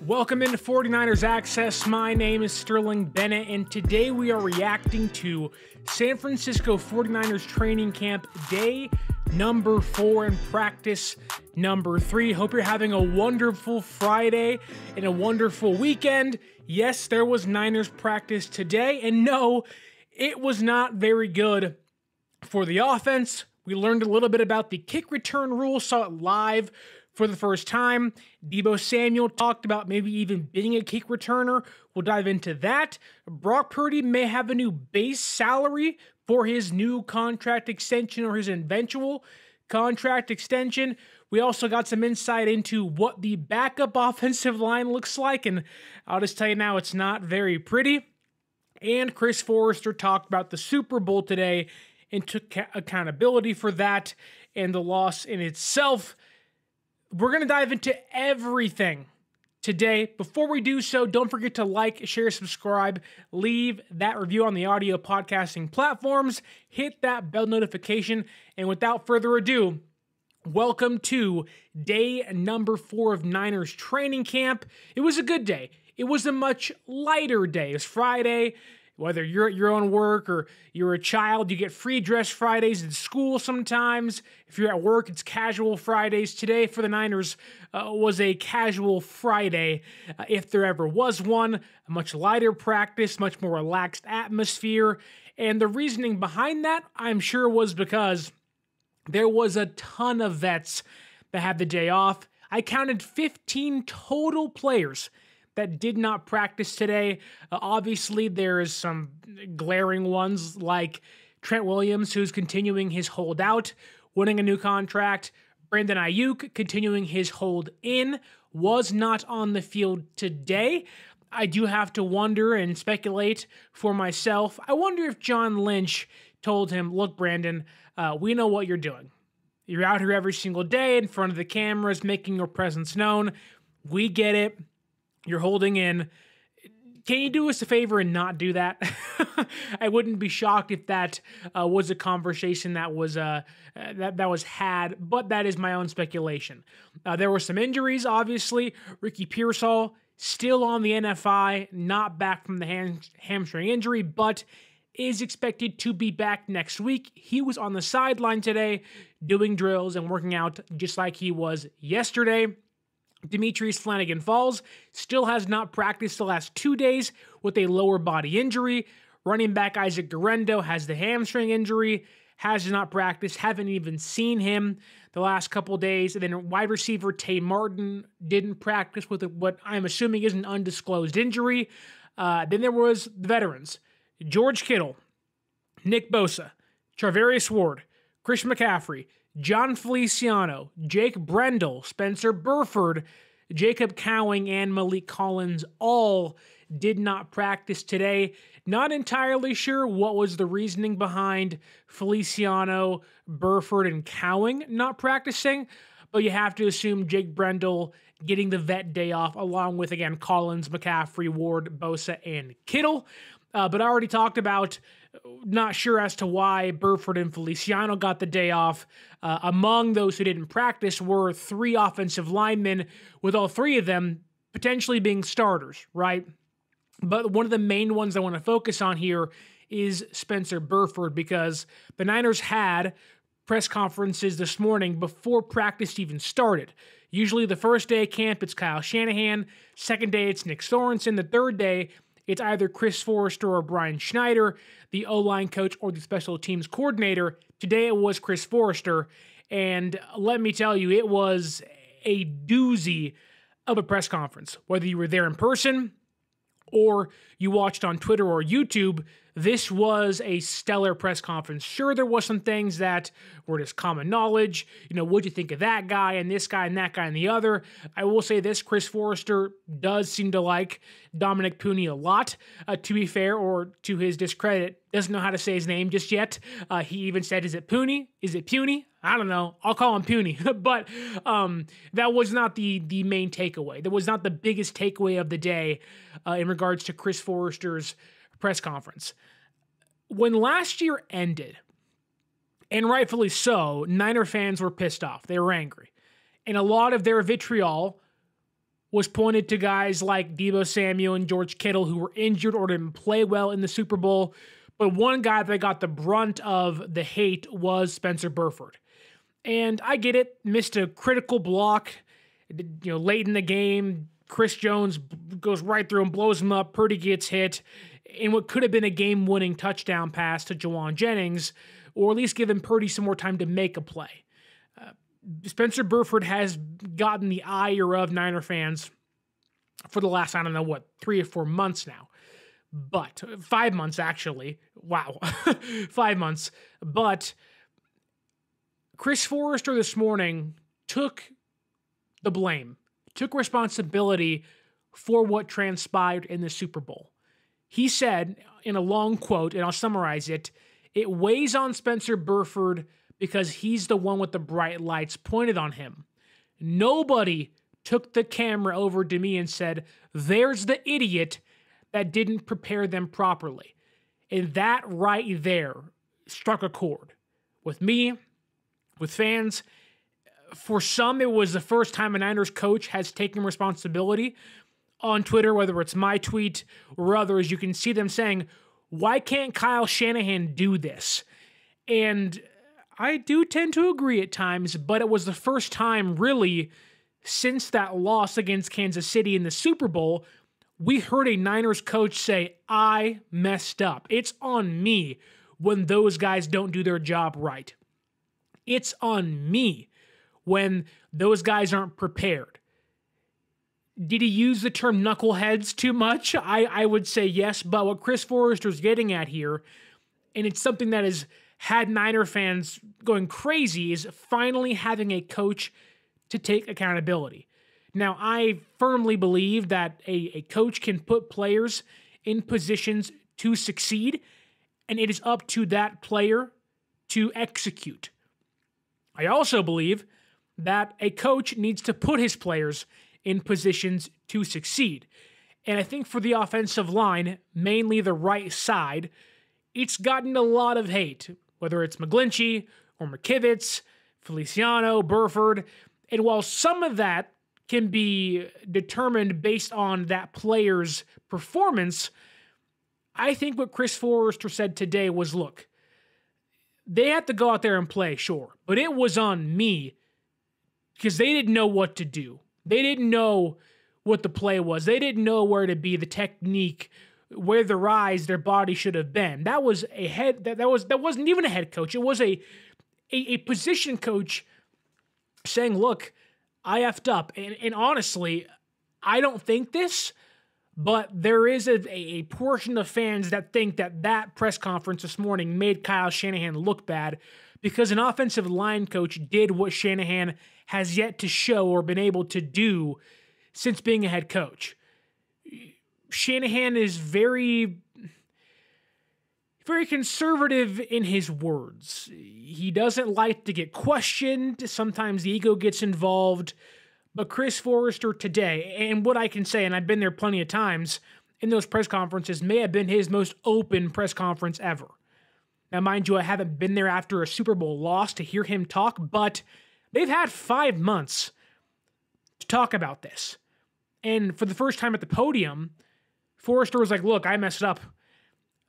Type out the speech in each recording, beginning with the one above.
Welcome into 49ers Access. My name is Sterling Bennett, and today we are reacting to San Francisco 49ers training camp day number 4 and practice number 3. Hope you're having a wonderful Friday and a wonderful weekend. Yes, there was Niners practice today, and no, it was not very good for the offense. We learned a little bit about the kick return rule, saw it live for the first time. Deebo Samuel talked about maybe even being a kick returner. We'll dive into that. Brock Purdy may have a new base salary for his new contract extension or his eventual contract extension. We also got some insight into what the backup offensive line looks like, and I'll just tell you now, it's not very pretty. And Chris Foerster talked about the Super Bowl today and took accountability for that and the loss in itself. We're going to dive into everything today. Before we do so, don't forget to like, share, subscribe, leave that review on the audio podcasting platforms, hit that bell notification, and without further ado, welcome to day number 4 of Niners training camp. It was a good day. It was a much lighter day. It was Friday. Whether you're at your own work or you're a child, you get free dress Fridays in school sometimes. If you're at work, it's casual Fridays. Today for the Niners was a casual Friday, if there ever was one. A much lighter practice, much more relaxed atmosphere. And the reasoning behind that, I'm sure, was because there was a ton of vets that had the day off. I counted 15 total players that did not practice today. Obviously, there's some glaring ones like Trent Williams, who's continuing his holdout, winning a new contract. Brandon Ayuk, continuing his hold in, was not on the field today. I do have to wonder and speculate for myself. I wonder if John Lynch told him, look, Brandon, we know what you're doing. You're out here every single day in front of the cameras, making your presence known. We get it. You're holding in. Can you do us a favor and not do that? I wouldn't be shocked if that was a conversation that was had, but that is my own speculation. There were some injuries, obviously. Ricky Pearsall still on the NFI, not back from the hamstring injury, but is expected to be back next week. He was on the sideline today doing drills and working out just like he was yesterday. Demetrius Flannigan-Falls still has not practiced the last 2 days with a lower body injury. Running back Isaac Guerendo has the hamstring injury, has not practiced, haven't even seen him the last couple days. And then wide receiver Tay Martin didn't practice with what I'm assuming is an undisclosed injury. Then there was the veterans, George Kittle, Nick Bosa, Charvarius Ward, Chris McCaffrey, John Feliciano, Jake Brendel, Spencer Burford, Jacob Cowing, and Malik Collins all did not practice today. Not entirely sure what was the reasoning behind Feliciano, Burford, and Cowing not practicing, but you have to assume Jake Brendel getting the vet day off, along with, again, Collins, McCaffrey, Ward, Bosa, and Kittle. But I already talked about, not sure as to why Burford and Feliciano got the day off. Among those who didn't practice were 3 offensive linemen, with all 3 of them potentially being starters, right? But one of the main ones I want to focus on here is Spencer Burford, because the Niners had press conferences this morning before practice even started. Usually the first day of camp, it's Kyle Shanahan. Second day, it's Nick Sorensen. The third day, it's either Chris Foerster or Brian Schneider, the O-line coach or the special teams coordinator. Today it was Chris Foerster, and let me tell you, it was a doozy of a press conference. Whether you were there in person or you watched on Twitter or YouTube, this was a stellar press conference. Sure, there was some things that were just common knowledge. You know, what'd you think of that guy and this guy and that guy and the other? I will say this, Chris Foerster does seem to like Dominick Puni a lot, to be fair, or to his discredit. Doesn't know how to say his name just yet. He even said, is it Puni? Is it Puni? I don't know. I'll call him Puni. But that was not the main takeaway. That was not the biggest takeaway of the day in regards to Chris Foerster's press conference. When last year ended, and rightfully so, Niner fans were pissed off. They were angry. And a lot of their vitriol was pointed to guys like Deebo Samuel and George Kittle who were injured or didn't play well in the Super Bowl. But one guy that got the brunt of the hate was Spencer Burford. And I get it, missed a critical block, late in the game. Chris Jones goes right through and blows him up. Purdy gets hit in what could have been a game-winning touchdown pass to Jawan Jennings, or at least giving Purdy some more time to make a play. Spencer Burford has gotten the ire of Niner fans for the last, 3 or 4 months now. But 5 months, actually. Wow. 5 months. But Chris Foerster this morning took the blame, took responsibility for what transpired in the Super Bowl. He said in a long quote, and I'll summarize it, "It weighs on Spencer Burford because he's the one with the bright lights pointed on him. Nobody took the camera over to me and said, 'There's the idiot that didn't prepare them properly.'" And that right there struck a chord with me, with fans. For some, it was the first time a Niners coach has taken responsibility. On Twitter, whether it's my tweet or others, you can see them saying, "Why can't Kyle Shanahan do this?" And I do tend to agree at times, but it was the first time really since that loss against Kansas City in the Super Bowl, we heard a Niners coach say, "I messed up. It's on me when those guys don't do their job right. It's on me when those guys aren't prepared." Did he use the term knuckleheads too much? I would say yes, but what Chris Foerster's getting at here, and it's something that has had Niner fans going crazy, is finally having a coach to take accountability. Now, I firmly believe that a coach can put players in positions to succeed, and it is up to that player to execute. I also believe that a coach needs to put his players in positions to succeed. And I think for the offensive line, mainly the right side, it's gotten a lot of hate, whether it's McGlinchey or McKivitz, Feliciano, Burford. And while some of that can be determined based on that player's performance, I think what Chris Foerster said today was, look, they had to go out there and play, sure, but it was on me because they didn't know what to do. They didn't know what the play was. They didn't know where to be, the technique, where their eyes, their body should have been. That was a head. That wasn't even a head coach. It was a position coach saying, "Look, I effed up." And honestly, I don't think this, but there is a portion of fans that think that press conference this morning made Kyle Shanahan look bad because an offensive line coach did what Shanahan has yet to show or been able to do since being a head coach. Shanahan is very, very conservative in his words. He doesn't like to get questioned. Sometimes the ego gets involved. But Chris Foerster today, and what I can say, and I've been there plenty of times in those press conferences, may have been his most open press conference ever. Now, mind you, I haven't been there after a Super Bowl loss to hear him talk, but they've had 5 months to talk about this. And for the first time at the podium, Foerster was like, "Look, I messed up.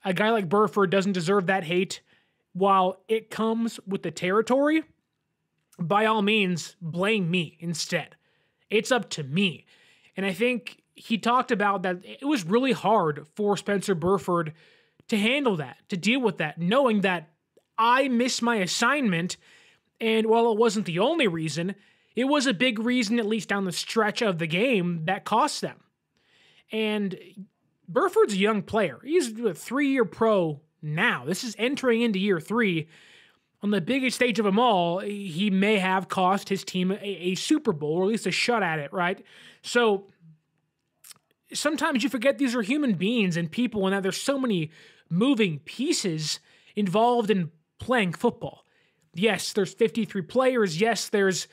A guy like Burford doesn't deserve that hate. While it comes with the territory, by all means, blame me instead. It's up to me." And I think he talked about that it was really hard for Spencer Burford to handle that, to deal with that, knowing that I missed my assignment. And while it wasn't the only reason, it was a big reason, at least down the stretch of the game, that cost them. And Burford's a young player. He's a 3-year pro now. This is entering into year 3. On the biggest stage of them all, he may have cost his team a Super Bowl, or at least a shot at it, right? So sometimes you forget these are human beings and people, and that there's so many moving pieces involved in playing football. Yes, there's 53 players. Yes, there's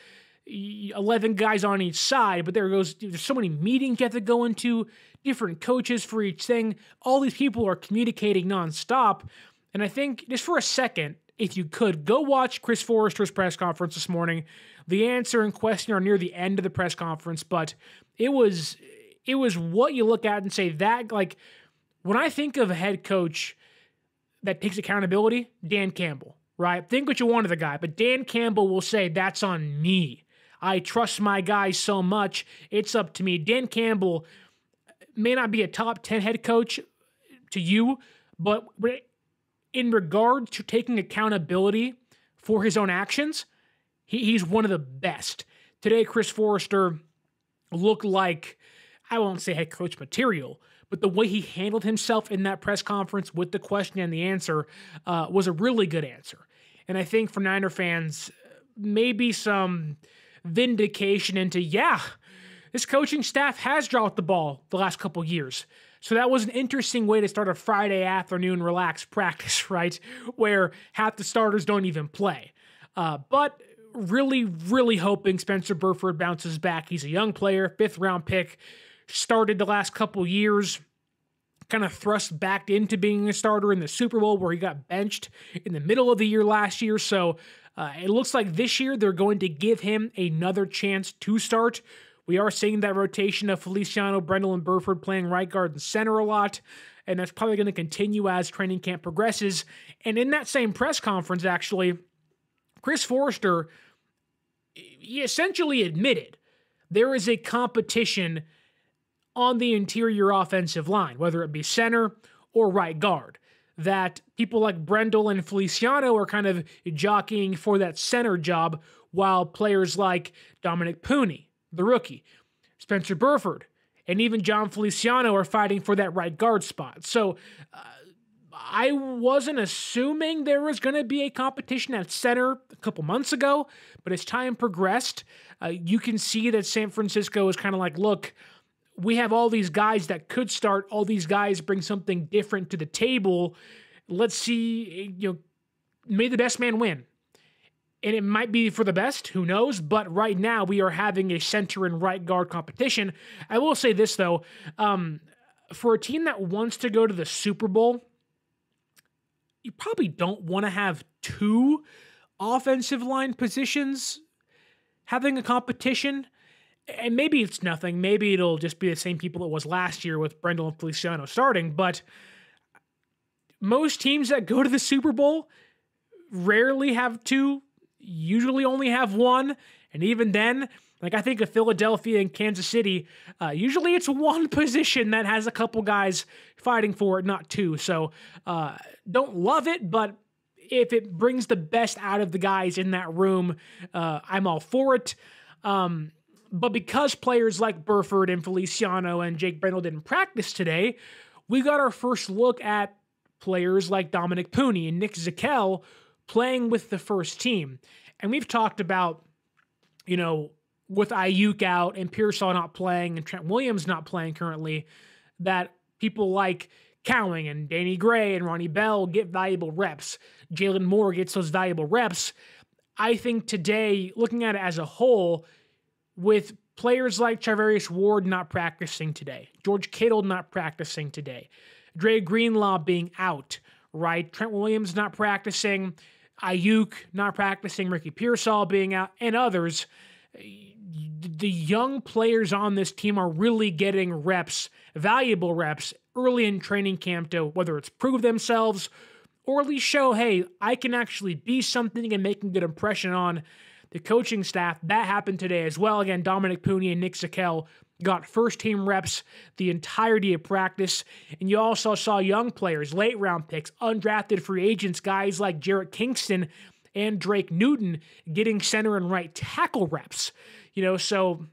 11 guys on each side, but there's so many meetings you have to go into, different coaches for each thing. All these people are communicating nonstop. And I think just for a second, if you could, go watch Chris Foerster's press conference this morning. The answer and question are near the end of the press conference, but it was what you look at and say that, like, when I think of a head coach that takes accountability, Dan Campbell, right? Think what you want of the guy, but Dan Campbell will say, that's on me. I trust my guys so much, it's up to me. Dan Campbell may not be a top 10 head coach to you, but in regard to taking accountability for his own actions, he's one of the best. Today, Chris Foerster looked like, I won't say head coach material, but the way he handled himself in that press conference with the question and the answer was a really good answer. And I think for Niner fans, maybe some vindication into, this coaching staff has dropped the ball the last couple years. So that was an interesting way to start a Friday afternoon relaxed practice, right? Where half the starters don't even play. But really, really hoping Spencer Burford bounces back. He's a young player, 5th round pick, started the last couple years, kind of thrust back into being a starter in the Super Bowl where he got benched in the middle of the year last year. So it looks like this year they're going to give him another chance to start. We are seeing that rotation of Feliciano, Brendel, and Burford playing right guard and center a lot, and that's probably going to continue as training camp progresses. And in that same press conference, actually, Chris Foerster, he essentially admitted there is a competition on the interior offensive line, whether it be center or right guard, that people like Brendel and Feliciano are kind of jockeying for that center job, while players like Dominick Puni, the rookie, Spencer Burford, and even John Feliciano are fighting for that right guard spot. So I wasn't assuming there was going to be a competition at center a couple months ago, but as time progressed, you can see that San Francisco is kind of like, look, we have all these guys that could start. All these guys bring something different to the table. Let's see, may the best man win. And it might be for the best, who knows? But right now we are having a center and right guard competition. I will say this, though. For a team that wants to go to the Super Bowl, you probably don't want to have 2 offensive line positions having a competition. And maybe it's nothing. Maybe it'll just be the same people it was last year with Brendel and Feliciano starting. But most teams that go to the Super Bowl rarely have 2, usually only have 1. And even then, like I think of Philadelphia and Kansas City, usually it's 1 position that has a couple guys fighting for it, not 2. So don't love it, but if it brings the best out of the guys in that room, I'm all for it. But because players like Burford and Feliciano and Jake Brendel didn't practice today, we got our first look at players like Dominick Puni and Nick Zakelj playing with the first team. And we've talked about, with Ayuk out and Pearsall not playing and Trent Williams not playing currently, that people like Cowing and Danny Gray and Ronnie Bell get valuable reps. Jalen Moore gets those valuable reps. I think today, looking at it as a whole, with players like Charvarius Ward not practicing today, George Kittle not practicing today, Dre Greenlaw being out, right? Trent Williams not practicing, Ayuk not practicing, Ricky Pearsall being out, and others. The young players on this team are really getting reps, valuable reps, early in training camp to whether it's prove themselves or at least show, hey, I can actually be something and make a good impression on the coaching staff. That happened today as well. Again, Dominick Puni and Nick Zakelj got first-team reps the entirety of practice. And you also saw young players, late-round picks, undrafted free agents, guys like Jarrett Kingston and Drake Newton getting center and right tackle reps. So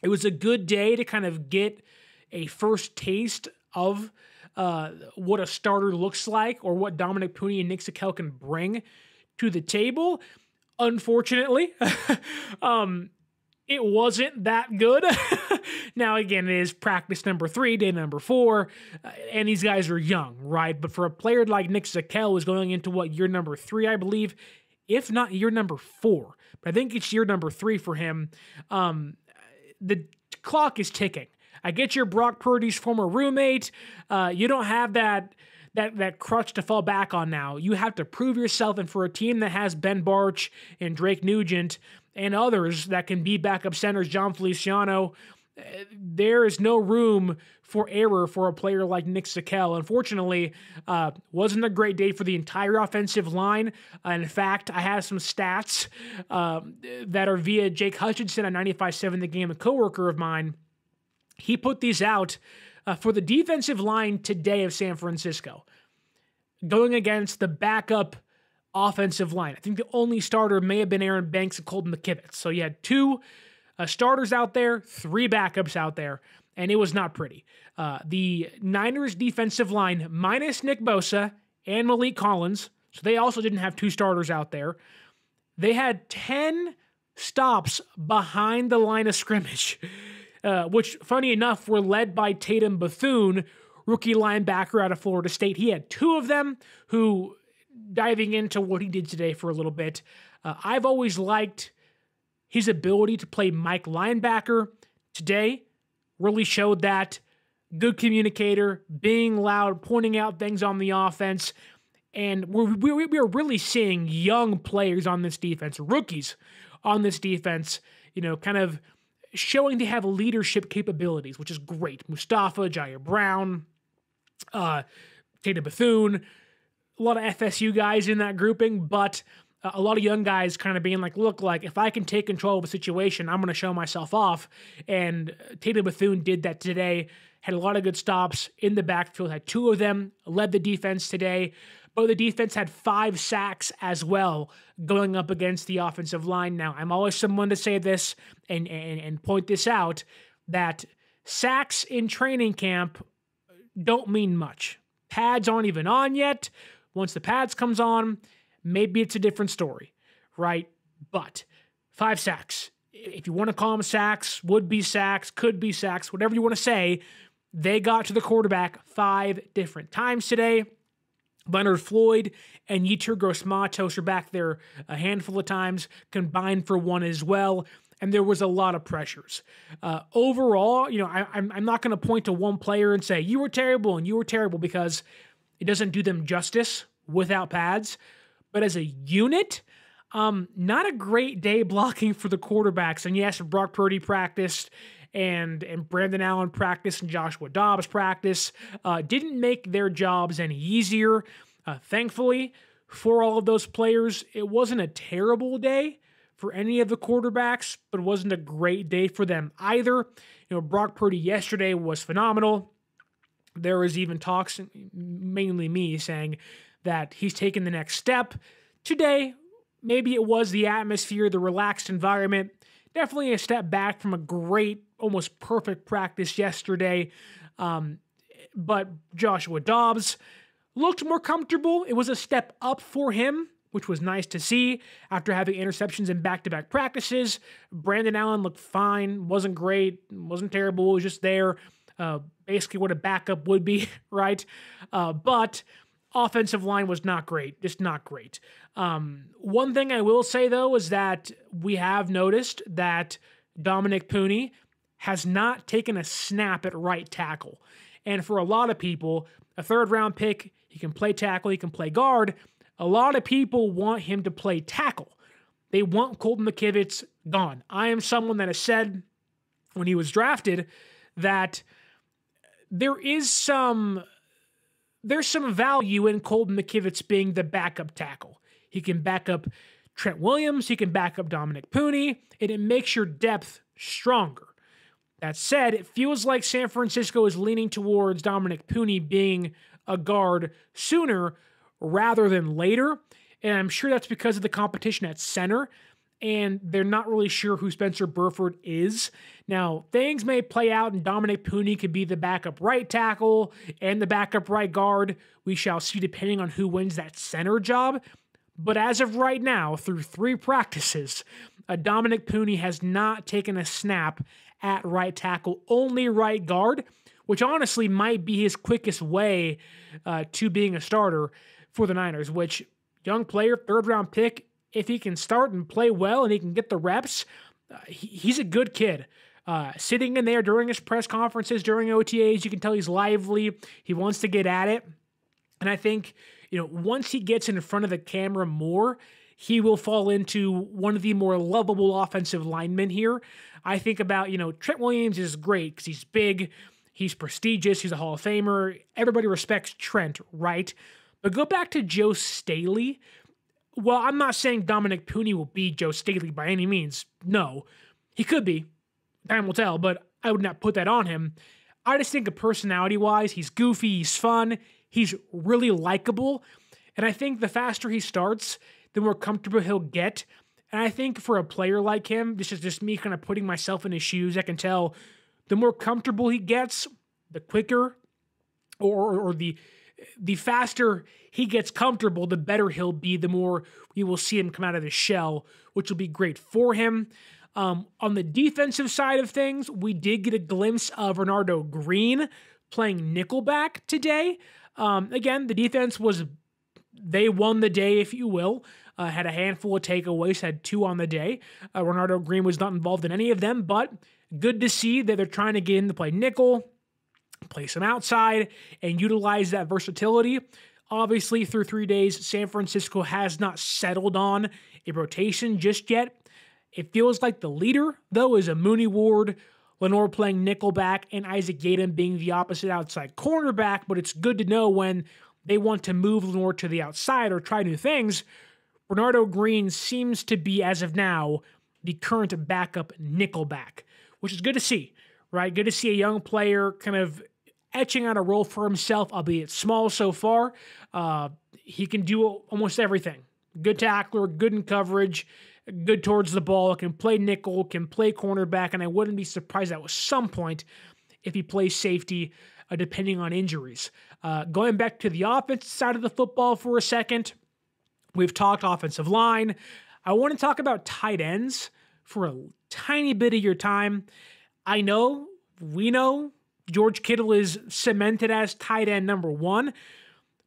it was a good day to kind of get a first taste of what a starter looks like or what Dominick Puni and Nick Zakelj can bring to the table. Unfortunately, it wasn't that good. Now, again, it is practice number 3, day number 4, and these guys are young, right? But for a player like Nick Zakelj who's going into year number 3, I believe, if not year number 4, but I think it's year number 3 for him, the clock is ticking. I get your Brock Purdy's former roommate. You don't have that that crutch to fall back on now. You have to prove yourself, and for a team that has Ben Barch and Drake Nugent and others that can be backup centers, John Feliciano, there is no room for error for a player like Nick Zakelj. Unfortunately, wasn't a great day for the entire offensive line. In fact, I have some stats that are via Jake Hutchinson on 95.7 The Game, a coworker of mine. He put these out for the defensive line today of San Francisco, going against the backup offensive line. I think the only starter may have been Aaron Banks and Colton McKivitz. So you had two starters out there, three backups out there, and it was not pretty. The Niners defensive line, minus Nick Bosa and Malik Collins, so they also didn't have two starters out there. They had 10 stops behind the line of scrimmage, which, funny enough, were led by Tatum Bethune, rookie linebacker out of Florida State. He had two of them, who, diving into what he did today for a little bit, I've always liked his ability to play Mike linebacker. Today really showed that. Good communicator, being loud, pointing out things on the offense. And we are really seeing young players on this defense, rookies on this defense, kind of showing they have leadership capabilities, which is great. Mustafa, Jair Brown, Tatum Bethune, a lot of FSU guys in that grouping, but a lot of young guys kind of being like, look, if I can take control of a situation, I'm going to show myself off. And Tatum Bethune did that today, had a lot of good stops in the backfield, had two of them, led the defense today. But the defense had 5 sacks as well going up against the offensive line. Now, I'm always someone to say this and point this out, that sacks in training camp don't mean much. Pads aren't even on yet. Once the pads comes on, maybe it's a different story, right? But 5 sacks. If you want to call them sacks, would be sacks, could be sacks, whatever you want to say, they got to the quarterback 5 different times today. Leonard Floyd and Yetur Gross-Matos are back there a handful of times, combined for 1 as well, and there was a lot of pressures. Overall, I'm not going to point to one player and say, you were terrible and you were terrible, because it doesn't do them justice without pads. But as a unit, not a great day blocking for the quarterbacks. And yes, Brock Purdy practiced, and Brandon Allen practiced, and Joshua Dobbs practiced. Didn't make their jobs any easier. Thankfully, for all of those players, it wasn't a terrible day for any of the quarterbacks, but it wasn't a great day for them either. Brock Purdy yesterday was phenomenal. There was even talks, mainly me, saying that he's taken the next step. Today, maybe it was the atmosphere, the relaxed environment. Definitely a step back from a great, almost perfect practice yesterday. But Joshua Dobbs looked more comfortable. It was a step up for him, which was nice to see after having interceptions in back-to-back practices. Brandon Allen looked fine, wasn't great, wasn't terrible, was just there. Basically what a backup would be, right? But offensive line was not great, just not great. One thing I will say, though, is that we have noticed that Dominick Puni has not taken a snap at right tackle. And for a lot of people, a third-round pick, he can play tackle, he can play guard. A lot of people want him to play tackle. They want Colton McKivitz gone. I am someone that has said when he was drafted that there's some value in Colton McKivitz being the backup tackle. He can back up Trent Williams, he can back up Dominick Puni, and it makes your depth stronger. That said, it feels like San Francisco is leaning towards Dominick Puni being a guard sooner rather than later, and I'm sure that's because of the competition at center, and they're not really sure who Spencer Burford is. Now, things may play out, and Dominick Puni could be the backup right tackle and the backup right guard. We shall see, depending on who wins that center job. But as of right now, through 3 practices, Dominick Puni has not taken a snap at right tackle, only right guard, which honestly might be his quickest way to being a starter for the Niners, which, young player, third-round pick, if he can start and play well and he can get the reps, he's a good kid. Sitting in there during his press conferences, during OTAs, you can tell he's lively. He wants to get at it. And I think, once he gets in front of the camera more, he will fall into one of the more lovable offensive linemen here. I think about, Trent Williams is great because he's big, he's prestigious, he's a Hall of Famer. Everybody respects Trent, right? But go back to Joe Staley. Well, I'm not saying Dominick Puni will be Joe Staley by any means. No, he could be. Time will tell, but I would not put that on him. I just think personality-wise, he's goofy, he's fun, he's really likable. And I think the faster he starts, the more comfortable he'll get. And I think for a player like him, this is just me kind of putting myself in his shoes, I can tell the more comfortable he gets, the quicker or the faster he gets comfortable, the better he'll be, the more we will see him come out of his shell, which will be great for him. On the defensive side of things, we did get a glimpse of Renardo Green playing nickelback today. Again, the defense they won the day, if you will. Had a handful of takeaways, had 2 on the day. Renardo Green was not involved in any of them, but good to see that they're trying to get him to play nickel, play some outside, and utilize that versatility. Obviously, through 3 days, San Francisco has not settled on a rotation just yet. It feels like the leader, though, is a Mooney Ward, Lenore playing nickelback, and Isaac Yadam being the opposite outside cornerback, but it's good to know when they want to move Lenore to the outside or try new things. Renardo Green seems to be, as of now, the current backup nickelback, which is good to see, right? Good to see a young player kind of etching out a role for himself, albeit small so far. He can do almost everything. Good tackler, good in coverage, good towards the ball, can play nickel, can play cornerback, and I wouldn't be surprised at some point if he plays safety, depending on injuries. Going back to the offensive side of the football for a second, we've talked offensive line. I want to talk about tight ends for a tiny bit of your time. We know, George Kittle is cemented as tight end number 1,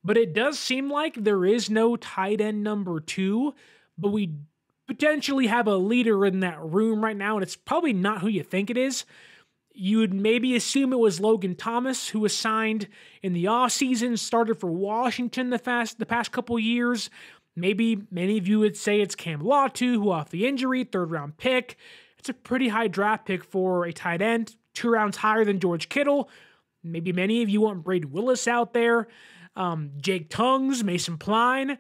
but it does seem like there is no tight end number 2, but we potentially have a leader in that room right now, and it's probably not who you think it is. You would maybe assume it was Logan Thomas, who was signed in the offseason, started for Washington the past couple years. Maybe many of you would say it's Cam Latu, who off the injury, 3rd-round pick. It's a pretty high draft pick for a tight end, 2 rounds higher than George Kittle. Maybe many of you want Braden Willis out there. Jake Tongues, Mason Pline.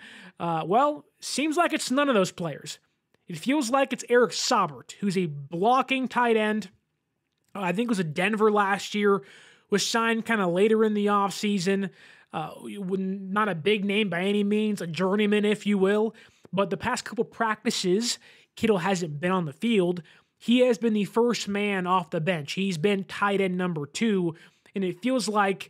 Seems like it's none of those players. It feels like it's Eric Saubert, who's a blocking tight end. I think was a Denver last year, was signed kind of later in the offseason. Not a big name by any means, a journeyman, if you will. But the past couple practices, Kittle hasn't been on the field. He has been the first man off the bench. He's been tight end number 2. And it feels like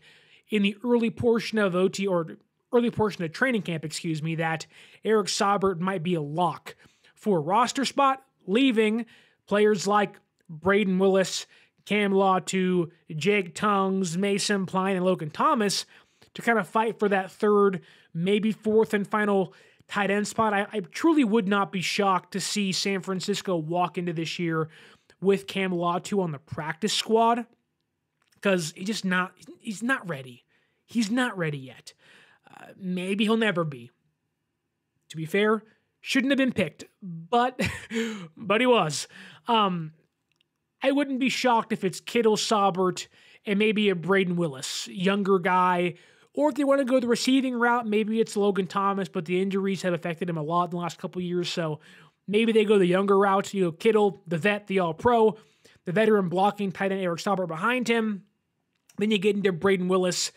in the early portion of training camp, that Eric Saubert might be a lock for a roster spot, leaving players like Braden Willis, Cam Latu, Jake Tongues, Mason Pline, and Logan Thomas to kind of fight for that 3rd, maybe 4th and final tight end spot. I truly would not be shocked to see San Francisco walk into this year with Cam Latu on the practice squad, because he's not ready. He's not ready yet. Maybe he'll never be. To be fair, shouldn't have been picked, but he was. I wouldn't be shocked if it's Kittle, Saubert, and maybe a Braden Willis, younger guy. Or if they want to go the receiving route, maybe it's Logan Thomas, but the injuries have affected him a lot in the last couple of years, so maybe they go the younger route. Kittle, the vet, the all-pro, the veteran blocking tight end Eric Saubert behind him. Then you get into Braden Willis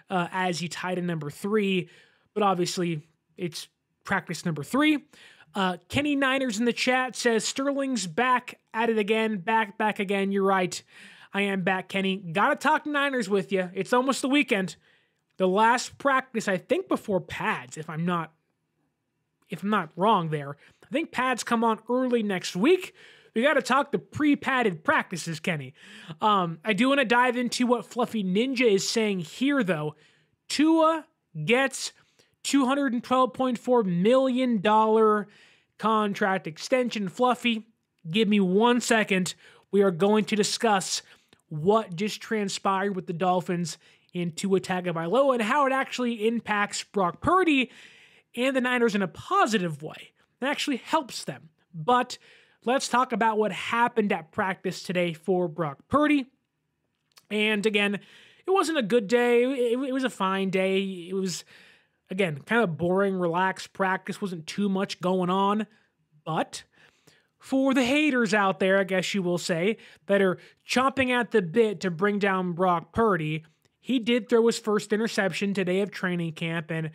as you tight end number 3, but obviously it's practice number 3. Kenny Niners in the chat says, Sterling's back at it again, back again. You're right. I am back, Kenny. Gotta talk Niners with you. It's almost the weekend. The last practice, I think, before pads, if I'm not wrong there. I think pads come on early next week. We got to talk the pre-padded practices, Kenny. I do want to dive into what Fluffy Ninja is saying here, though. Tua gets $212.4 million contract extension. Fluffy, give me 1 second. We are going to discuss what just transpired with the Dolphins in Tua Tagovailoa and how it actually impacts Brock Purdy and the Niners in a positive way. It actually helps them. But let's talk about what happened at practice today for Brock Purdy. And again, it wasn't a good day. It was a fine day. It was, again, kind of boring, relaxed practice. Wasn't too much going on. But for the haters out there, I guess you will say, that are chomping at the bit to bring down Brock Purdy, he did throw his first interception today of training camp, and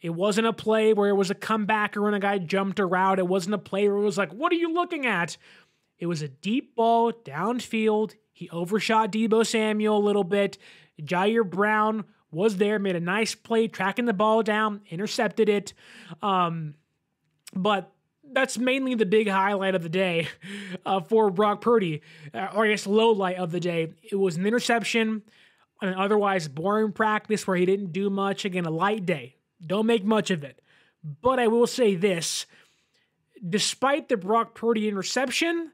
it wasn't a play where it was a comebacker when a guy jumped a route. It wasn't a play where it was like, what are you looking at? It was a deep ball downfield. He overshot Deebo Samuel a little bit. Jair Brown was there, made a nice play, tracking the ball down, intercepted it. But that's mainly the big highlight of the day for Brock Purdy, or I guess low light of the day. It was an interception on an otherwise boring practice where he didn't do much. Again, a light day. Don't make much of it. But I will say this. Despite the Brock Purdy interception,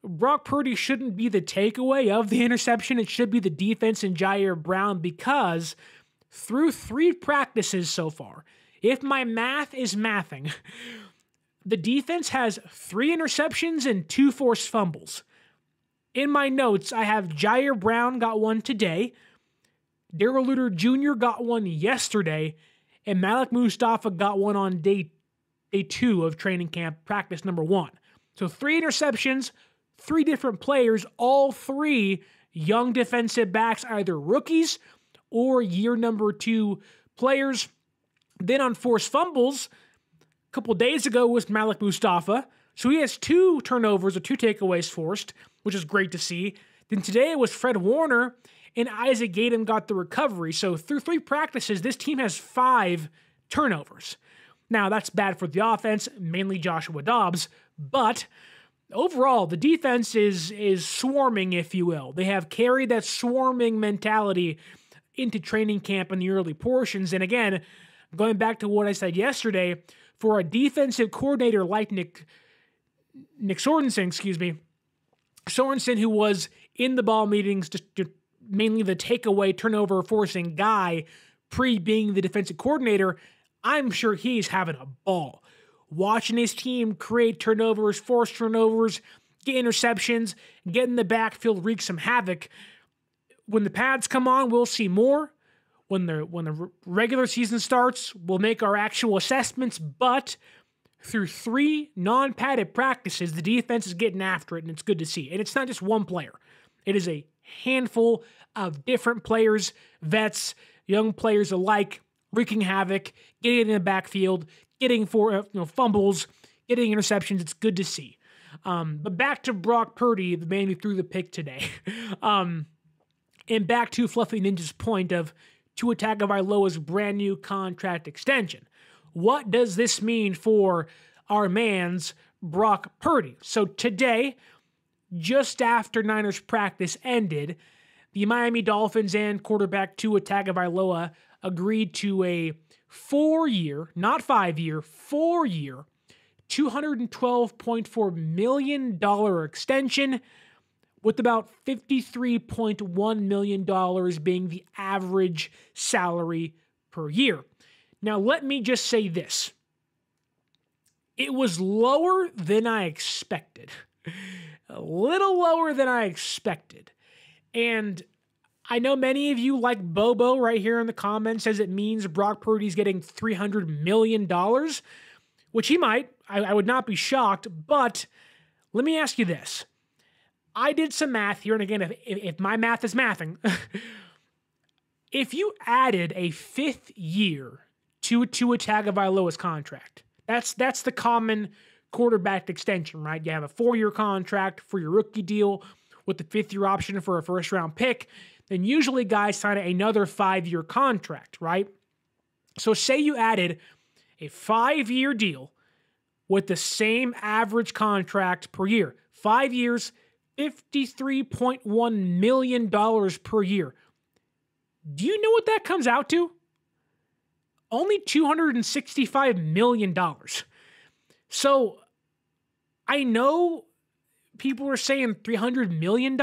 Brock Purdy shouldn't be the takeaway of the interception. It should be the defense and Jair Brown, because through 3 practices so far, if my math is mathing, the defense has 3 interceptions and 2 forced fumbles. In my notes, I have Jair Brown got one today, Darrell Luter Jr. got one yesterday, and Malik Mustafa got one on day 2 of training camp, practice number 1. So 3 interceptions, 3 different players, all 3 young defensive backs, either rookies or year number 2 players. Then on forced fumbles, a couple days ago was Malik Mustafa. So he has 2 turnovers or 2 takeaways forced, which is great to see. Then today it was Fred Warner, and Isaac Gaydon got the recovery. So through 3 practices, this team has 5 turnovers. Now, that's bad for the offense, mainly Joshua Dobbs, but overall, the defense is swarming, if you will. They have carried that swarming mentality into training camp in the early portions. And again, going back to what I said yesterday, for a defensive coordinator like Nick Sorensen, Sorensen, who was in the ball meetings, just mainly the takeaway turnover forcing guy, being the defensive coordinator, I'm sure he's having a ball. Watching his team create turnovers, force turnovers, get interceptions, get in the backfield, wreak some havoc. When the pads come on, we'll see more. When the regular season starts, we'll make our actual assessments. But through 3 non-padded practices, the defense is getting after it, and it's good to see. And it's not just one player. It is a handful of different players, vets, young players alike, wreaking havoc, getting in the backfield, getting fumbles, getting interceptions. It's good to see. But back to Brock Purdy, the man who threw the pick today. And back to Fluffy Ninja's point of Tua Tagovailoa's brand new contract extension. What does this mean for our man's Brock Purdy? So today, just after Niners practice ended, the Miami Dolphins and quarterback Tua Tagovailoa agreed to a 4-year, not 5-year, 4-year, $212.4 million extension, with about $53.1 million being the average salary per year. Now, let me just say this. It was lower than I expected. A little lower than I expected. And I know many of you, like Bobo right here in the comments, says it means Brock Purdy's getting $300 million, which he might. I would not be shocked, but let me ask you this. I did some math here, and again, if my math is mathing, if you added a 5th year to Tua Tagovailoa's contract, that's the common quarterback extension, right? You have a 4-year contract for your rookie deal with the 5th-year option for a first-round pick. Then usually guys sign another 5-year contract, right? So say you added a 5-year deal with the same average contract per year. 5 years, $53.1 million per year. Do you know what that comes out to? Only $265 million. So I know people are saying $300 million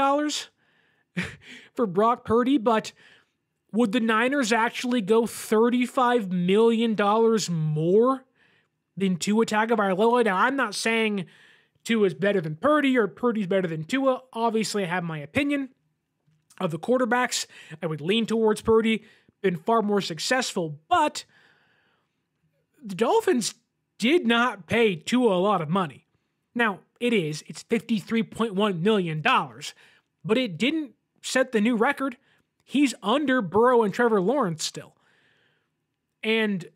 for Brock Purdy, but Would the Niners actually go $35 million more than Tua Tagovailoa? Now, I'm not saying Tua is better than Purdy or Purdy's better than Tua. Obviously, I have my opinion of the quarterbacks. I would lean towards Purdy, been far more successful, but the Dolphins did not pay Tua a lot of money. Now, it's $53.1 million, but it didn't set the new record. He's under Burrow and Trevor Lawrence still. And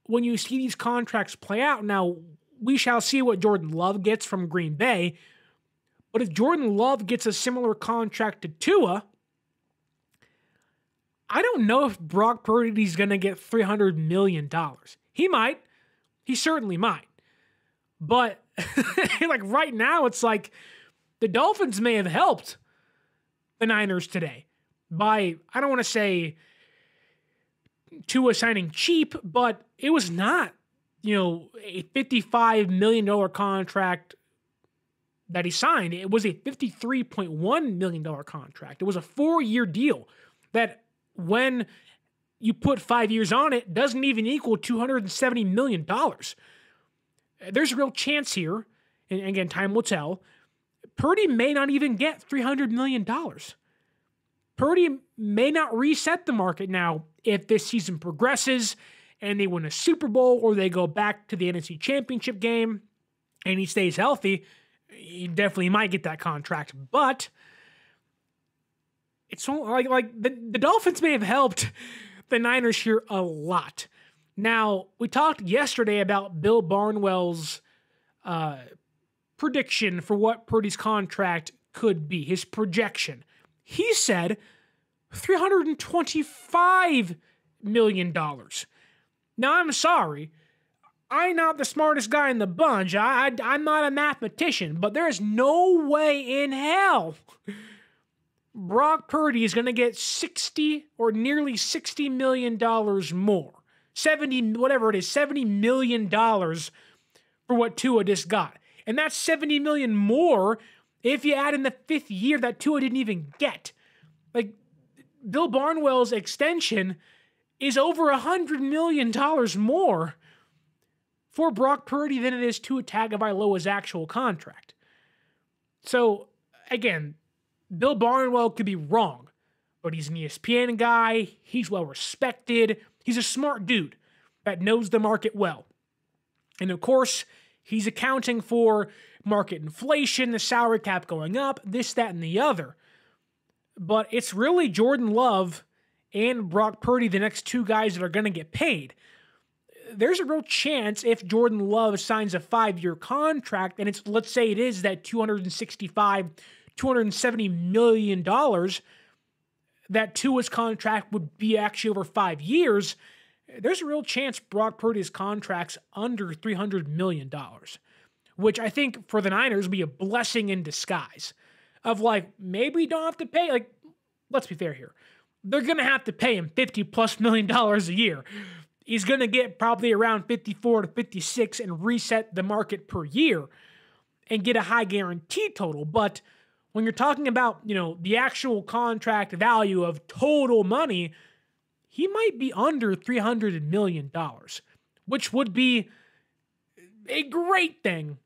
when you see these contracts play out, now we shall see what Jordan Love gets from Green Bay, but if Jordan Love gets a similar contract to Tua, I don't know if Brock Purdy's going to get $300 million. He might. He certainly might. But like right now, it's like the Dolphins may have helped the Niners today by, I don't want to say Tua signing cheap, but it was not, a $55 million contract that he signed. It was a $53.1 million contract. It was a 4-year deal that when you put 5 years on it, doesn't even equal $270 million. There's a real chance here, and again, time will tell, Purdy may not even get $300 million. Purdy may not reset the market now if this season progresses and they win a Super Bowl or they go back to the NFC Championship game and he stays healthy. He definitely might get that contract, but it's like the Dolphins may have helped the Niners here a lot. Now, we talked yesterday about Bill Barnwell's prediction for what Purdy's contract could be, his projection. He said $325 million. Now, I'm sorry. I'm not the smartest guy in the bunch. I'm not a mathematician, but there is no way in hell Brock Purdy is going to get 60 or nearly $60 million more. 70, whatever it is, $70 million for what Tua just got. And that's $70 million more if you add in the 5th year that Tua didn't even get. Like, Bill Barnwell's extension is over $100 million more for Brock Purdy than it is Tua Tagovailoa's actual contract. So, again, Bill Barnwell could be wrong, but he's an ESPN guy. He's well respected. He's a smart dude that knows the market well. And of course, he's accounting for market inflation, the salary cap going up, this, that, and the other. But it's really Jordan Love and Brock Purdy, the next two guys that are going to get paid. There's a real chance if Jordan Love signs a 5-year contract, and let's say it is that $270 million, that Tua's contract would be actually over 5 years. There's a real chance Brock Purdy's contract's under $300 million, which I think for the Niners would be a blessing in disguise. Of like, maybe you don't have to pay, like, let's be fair here. They're going to have to pay him $50+ million a year. He's going to get probably around 54 to 56 and reset the market per year and get a high guarantee total. But when you're talking about, the actual contract value of total money, he might be under $300 million, which would be a great thing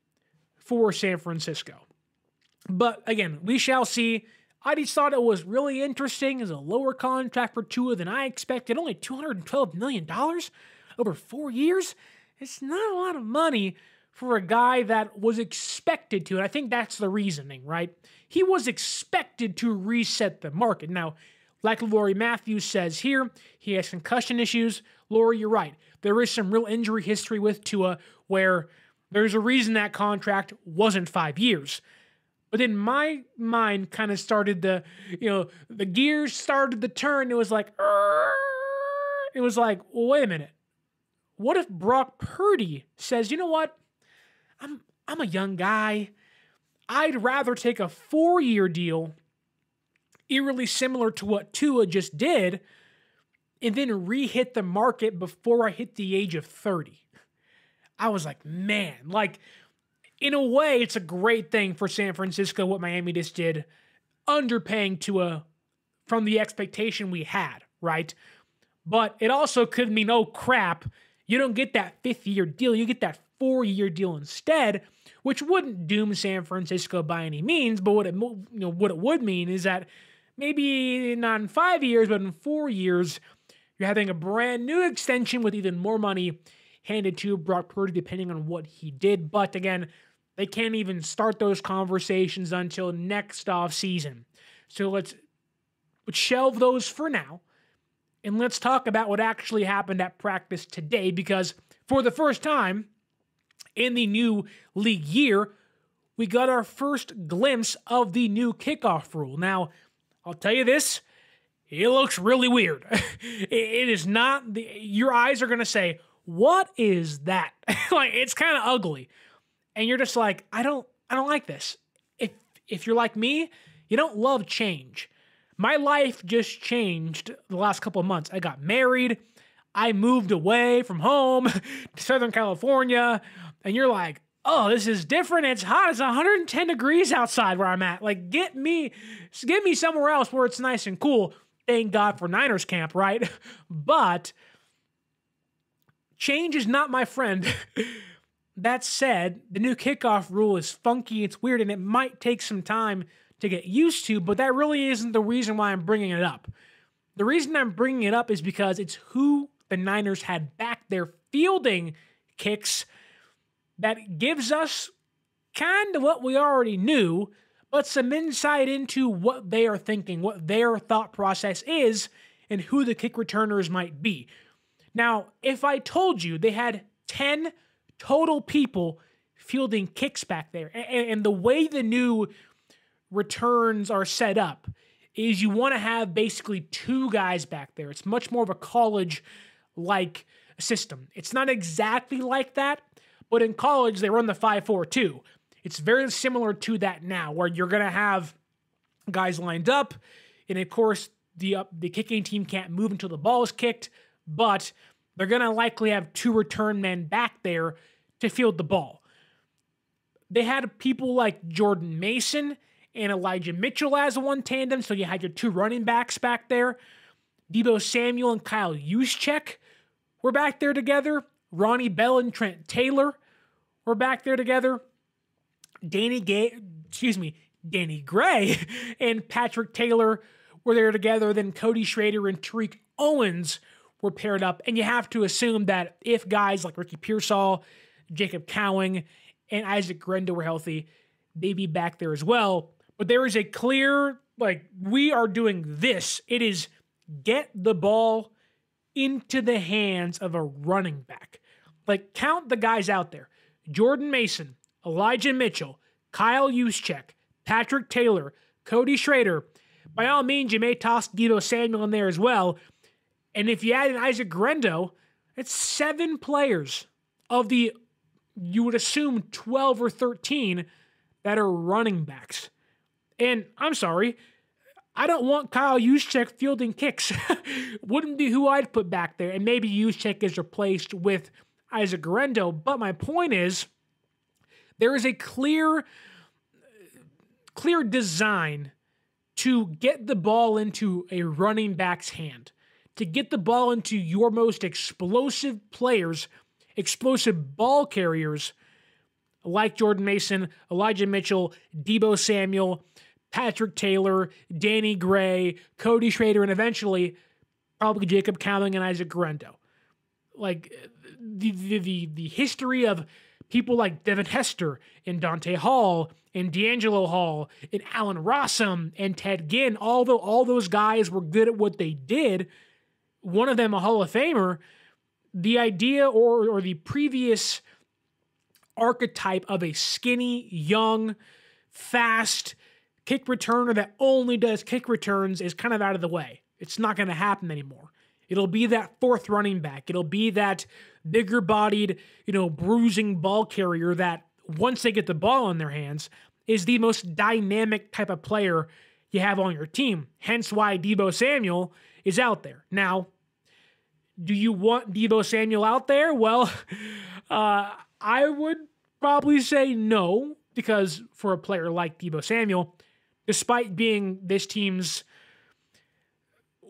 for San Francisco. But again, we shall see. I just thought it was really interesting as a lower contract for Tua than I expected. Only $212 million over 4 years. It's not a lot of money for a guy that was expected to. And I think that's the reasoning, right? He was expected to reset the market. Now, like Laurie Matthews says here, he has concussion issues. Laurie, you're right. There is some real injury history with Tua where there's a reason that contract wasn't 5 years. But then my mind kind of started the gears started to turn. It was like, well, wait a minute. What if Brock Purdy says, you know what? I'm a young guy. I'd rather take a 4-year deal, eerily similar to what Tua just did, and then re-hit the market before I hit the age of 30. I was like, man, in a way, it's a great thing for San Francisco, what Miami just did, underpaying Tua from the expectation we had, right? But it also could mean, oh crap, you don't get that 5th-year deal, you get that 4-year deal instead, which wouldn't doom San Francisco by any means, but what it would mean is that maybe not in 5 years, but in 4 years, you're having a brand new extension with even more money handed to Brock Purdy, depending on what he did. But again, they can't even start those conversations until next offseason. So let's shelve those for now. And let's talk about what actually happened at practice today, because for the first time in the new league year, we got our first glimpse of the new kickoff rule. Now, I'll tell you this, it looks really weird. It is not, your eyes are going to say, what is that? Like, it's kind of ugly. And you're just like, I don't like this. If you're like me, you don't love change. My life just changed the last couple of months. I got married. I moved away from home to Southern California. And you're like, oh, this is different. It's hot. It's 110 degrees outside where I'm at. Like, get me somewhere else where it's nice and cool. Thank God for Niners camp, right? But change is not my friend. That said, the new kickoff rule is funky, it's weird, and it might take some time to get used to, but that really isn't the reason why I'm bringing it up. The reason I'm bringing it up is because it's who the Niners had back there fielding kicks that gives us kind of what we already knew, but some insight into what they are thinking, what their thought process is, and who the kick returners might be. Now, if I told you they had 10 total people fielding kicks back there, and the way the new returns are set up is you want to have basically 2 guys back there. It's much more of a college-like system. It's not exactly like that, but in college, they run the 5-4-2. It's very similar to that now, where you're going to have guys lined up, and of course, the kicking team can't move until the ball is kicked, but they're going to likely have 2 return men back there to field the ball. They had people like Jordan Mason and Elijah Mitchell as one tandem, so you had your 2 running backs back there. Deebo Samuel and Kyle Juszczyk were back there together. Ronnie Bell and Trent Taylor were back there together. Danny Gray and Patrick Taylor were there together. Then Cody Schrader and Tariq Owens were paired up. And you have to assume that if guys like Ricky Pearsall, Jacob Cowing, and Isaac Grenda were healthy, they'd be back there as well. But there is a clear, we are doing this. It is get the ball into the hands of a running back. Count the guys out there. Jordan Mason, Elijah Mitchell, Kyle Juszczyk, Patrick Taylor, Cody Schrader. By all means, you may toss Deebo Samuel in there as well. And if you add in Isaac Grenda, it's 7 players of the, you would assume, 12 or 13 that are running backs. And I'm sorry, I don't want Kyle Juszczyk fielding kicks. Wouldn't be who I'd put back there. And maybe Juszczyk is replaced with Isaac Grenda. But my point is, there is a clear design to get the ball into a running back's hand, to get the ball into your most explosive players, explosive ball carriers, like Jordan Mason, Elijah Mitchell, Deebo Samuel, Patrick Taylor, Danny Gray, Cody Schrader, and eventually probably Jacob Cowing and Isaac Grenda. The history of people like Devin Hester and Dante Hall and D'Angelo Hall and Allen Rossum and Ted Ginn, although all those guys were good at what they did, one of them a Hall of Famer, the idea or the previous archetype of a skinny, young, fast kick returner that only does kick returns is kind of out of the way. It's not going to happen anymore. It'll be that 4th running back. It'll be that bigger-bodied, bruising ball carrier that, once they get the ball in their hands, is the most dynamic type of player you have on your team. Hence why Deebo Samuel is out there. Now, do you want Deebo Samuel out there? Well, I would probably say no, because for a player like Deebo Samuel, despite being this team's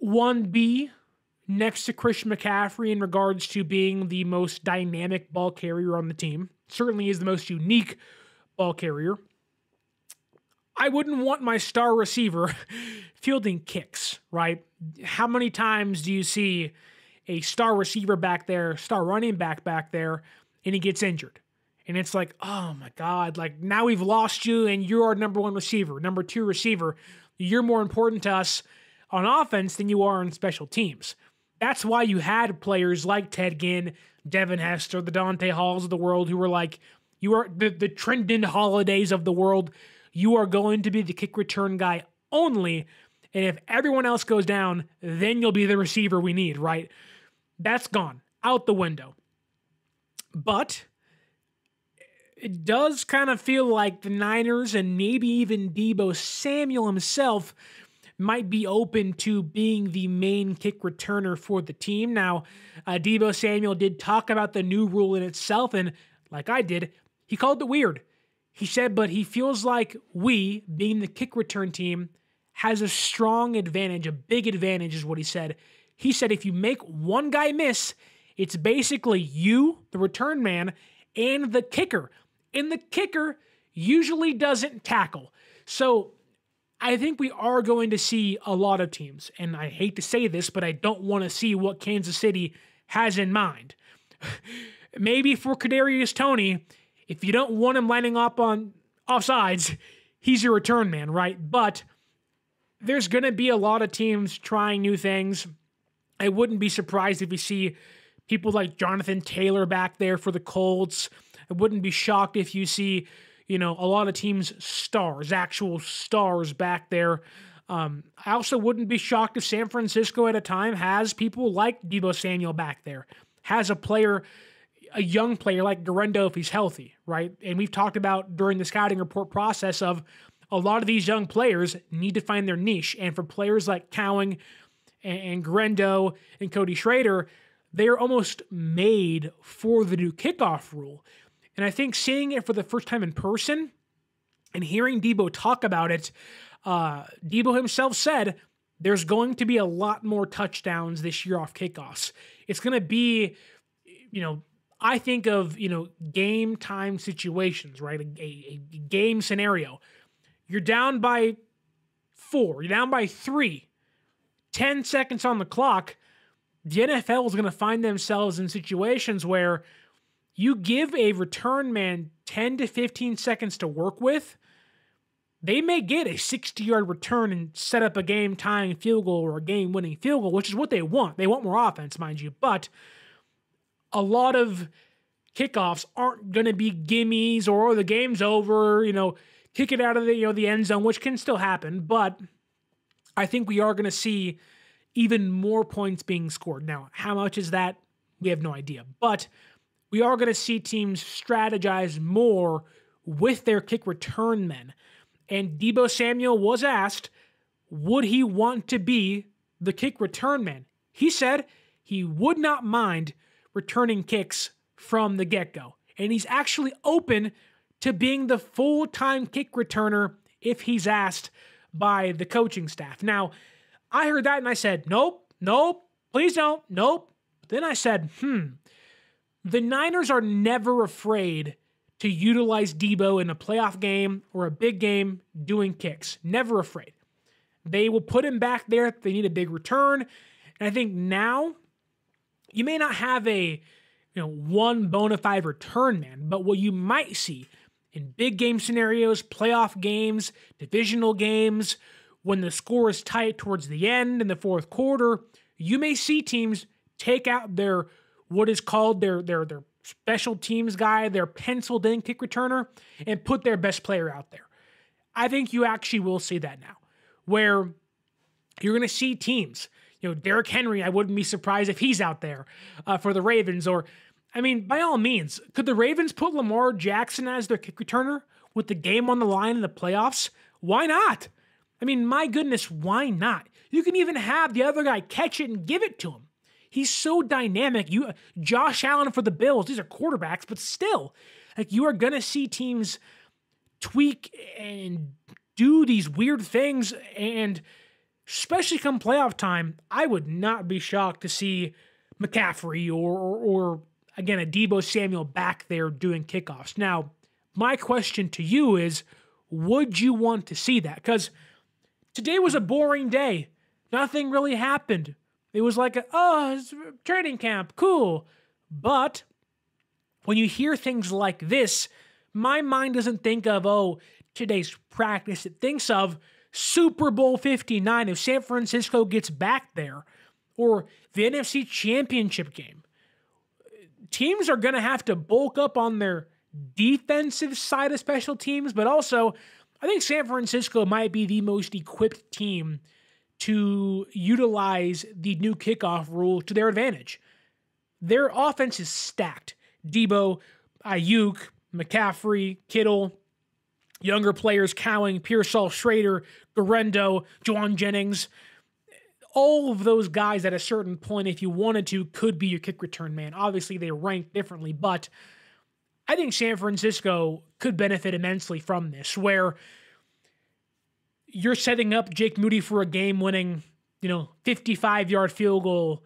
1B next to Christian McCaffrey in regards to being the most dynamic ball carrier on the team. Certainly is the most unique ball carrier. I wouldn't want my star receiver fielding kicks, right? How many times do you see a star receiver back there, star running back there, and he gets injured? And it's like, oh my God, like now we've lost you and you're our number one receiver, number two receiver. You're more important to us on offense than you are on special teams. That's why you had players like Ted Ginn, Devin Hester, the Dante Halls of the world who were like, you are the Trendon Holidays of the world. You are going to be the kick return guy only. And if everyone else goes down, then you'll be the receiver we need, right? That's gone out the window. But it does kind of feel like the Niners and maybe even Deebo Samuel himself might be open to being the main kick returner for the team. Now, Deebo Samuel did talk about the new rule in itself, and like I did, he called it weird. He said, but he feels like we, being the kick return team, has a strong advantage, a big advantage is what he said. He said if you make one guy miss, it's basically you, the return man, and the kicker. And the kicker usually doesn't tackle. So I think we are going to see a lot of teams, and I hate to say this, but I don't want to see what Kansas City has in mind. Maybe for Kadarius Toney, if you don't want him lining up on offsides, he's your return man, right? But there's going to be a lot of teams trying new things. I wouldn't be surprised if you see people like Jonathan Taylor back there for the Colts. I wouldn't be shocked if you see, a lot of teams' stars, actual stars back there. I also wouldn't be shocked if San Francisco at a time has people like Deebo Samuel back there, has a young player like Garendo if he's healthy, right? And we've talked about during the scouting report process of a lot of these young players need to find their niche. And for players like Cowing and Garendo and Cody Schrader, they're almost made for the new kickoff rule. And I think seeing it for the first time in person and hearing Deebo talk about it, Deebo himself said there's going to be a lot more touchdowns this year off kickoffs. It's going to be, I think of, game time situations, right? A game scenario. You're down by 4, you're down by 3, 10 seconds on the clock. The NFL is going to find themselves in situations where you give a return man 10 to 15 seconds to work with, they may get a 60-yard return and set up a game-tying field goal or a game-winning field goal, which is what they want. They want more offense, mind you. But a lot of kickoffs aren't going to be gimmies or the game's over, kick it out of the end zone, which can still happen. But I think we are going to see even more points being scored. Now, how much is that? We have no idea. But we are going to see teams strategize more with their kick return men. And Deebo Samuel was asked, would he want to be the kick return man? He said he would not mind returning kicks from the get-go. And he's actually open to being the full-time kick returner if he's asked by the coaching staff. Now, I heard that and I said, nope, please don't, nope. Then I said, the Niners are never afraid to utilize Deebo in a playoff game or a big game doing kicks. Never afraid. They will put him back there if they need a big return. And I think now you may not have a one bona fide return man, but what you might see in big game scenarios, playoff games, divisional games, when the score is tight towards the end in the fourth quarter, you may see teams take out their what is called their special teams guy, their penciled in kick returner, and put their best player out there. I think you actually will see that now, where you're going to see teams, Derrick Henry, I wouldn't be surprised if he's out there for the Ravens. Or, by all means, could the Ravens put Lamar Jackson as their kick returner with the game on the line in the playoffs? Why not? My goodness, why not? You can even have the other guy catch it and give it to him. He's so dynamic. Josh Allen for the Bills, these are quarterbacks, but still, you are going to see teams tweak and do these weird things. And especially come playoff time, I would not be shocked to see McCaffrey or again, a Deebo Samuel back there doing kickoffs. Now, my question to you is, would you want to see that? Because today was a boring day. Nothing really happened. It was like, it's training camp, cool. But when you hear things like this, my mind doesn't think of, today's practice. It thinks of Super Bowl 59 if San Francisco gets back there, or the NFC Championship game. Teams are going to have to bulk up on their defensive side of special teams, but also I think San Francisco might be the most equipped team to utilize the new kickoff rule to their advantage. Their offense is stacked. Deebo, Ayuk, McCaffrey, Kittle, younger players, Cowing, Pearsall, Schrader, Garendo, Juwan Jennings. All of those guys at a certain point, if you wanted to, could be your kick return man. Obviously, they rank differently, but I think San Francisco could benefit immensely from this, where you're setting up Jake Moody for a game-winning, 55-yard field goal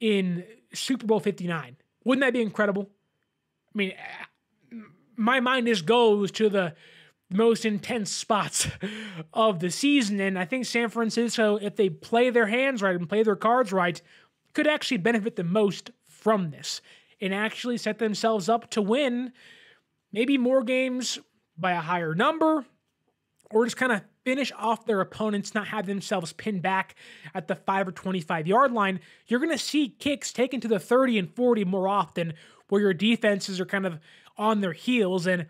in Super Bowl 59. Wouldn't that be incredible? I mean, my mind just goes to the most intense spots of the season, and I think San Francisco, if they play their hands right and play their cards right, could actually benefit the most from this and actually set themselves up to win maybe more games by a higher number, or just kind of finish off their opponents, not have themselves pinned back at the 5 or 25-yard line. You're going to see kicks taken to the 30 and 40 more often, where your defenses are kind of on their heels. And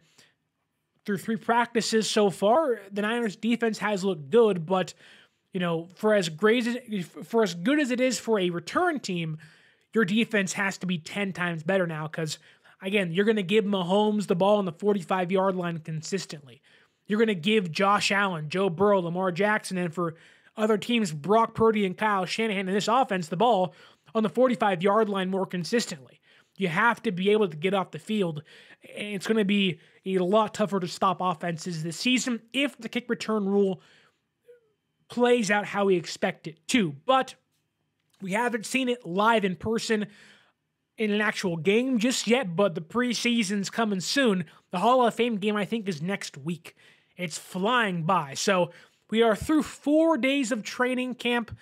through 3 practices so far, the Niners defense has looked good, but for as good as it is for a return team, your defense has to be 10 times better now, because again, you're going to give Mahomes the ball on the 45-yard line consistently. You're going to give Josh Allen, Joe Burrow, Lamar Jackson, and for other teams, Brock Purdy and Kyle Shanahan in this offense, the ball on the 45-yard line more consistently. You have to be able to get off the field. It's going to be a lot tougher to stop offenses this season if the kick return rule plays out how we expect it to. But we haven't seen it live in person in an actual game just yet, but the preseason's coming soon. The Hall of Fame game, I think, is next week. It's flying by. So we are through 4 days of training camp.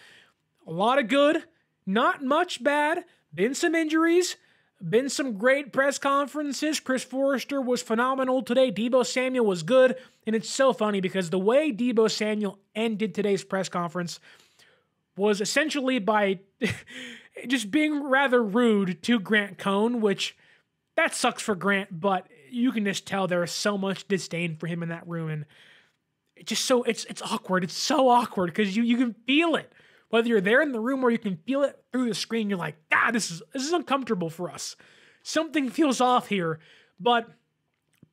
A lot of good, not much bad. Been some injuries. Been some great press conferences. Chris Foerster was phenomenal today. Deebo Samuel was good. And it's so funny because the way Deebo Samuel ended today's press conference was essentially by just being rather rude to Grant Cohn, which that sucks for Grant, but you can just tell there is so much disdain for him in that room. And it's just it's awkward. It's so awkward because you can feel it. Whether you're there in the room or you can feel it through the screen, you're like, this is uncomfortable for us. Something feels off here. But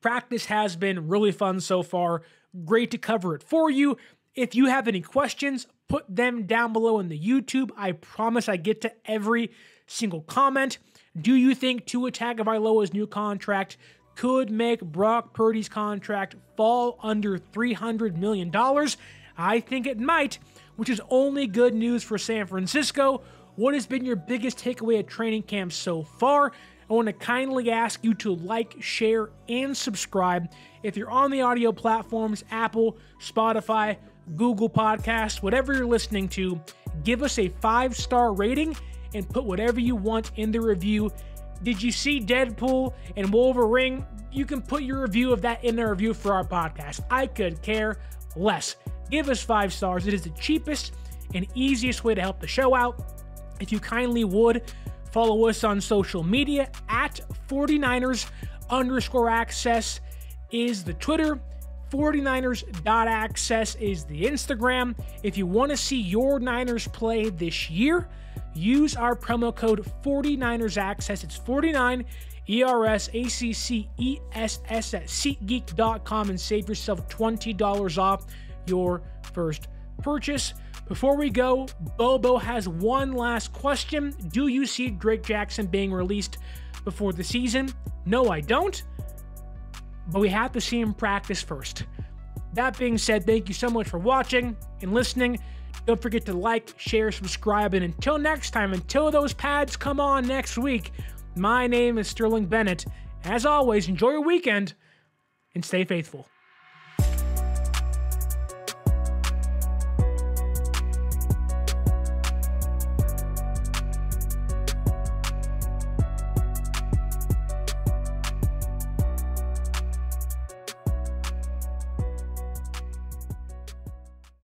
practice has been really fun so far. Great to cover it for you. If you have any questions, put them down below in the YouTube. I promise I get to every single comment. Do you think Tua Tagovailoa's new contract could make Brock Purdy's contract fall under $300 million? I think it might, which is only good news for San Francisco. What has been your biggest takeaway at training camp so far? I want to kindly ask you to like, share, and subscribe. If you're on the audio platforms, Apple, Spotify, Google Podcasts, whatever you're listening to, give us a 5-star rating and put whatever you want in the review. Did you see Deadpool and Wolverine? You can put your review of that in the review for our podcast. I could care less. Give us 5 stars. It is the cheapest and easiest way to help the show out. If you kindly would, follow us on social media at 49ers_access is the Twitter. 49ers.access is the Instagram. If you want to see your Niners play this year, use our promo code 49ersaccess. It's 49 ERSACCESS at SeatGeek.com and save yourself $20 off your first purchase. Before we go, Bobo has one last question. Do you see Drake Jackson being released before the season? No, I don't. But we have to see him practice first. That being said, thank you so much for watching and listening. Don't forget to like, share, subscribe, and until next time, until those pads come on next week, my name is Sterling Bennett. As always, enjoy your weekend and stay faithful.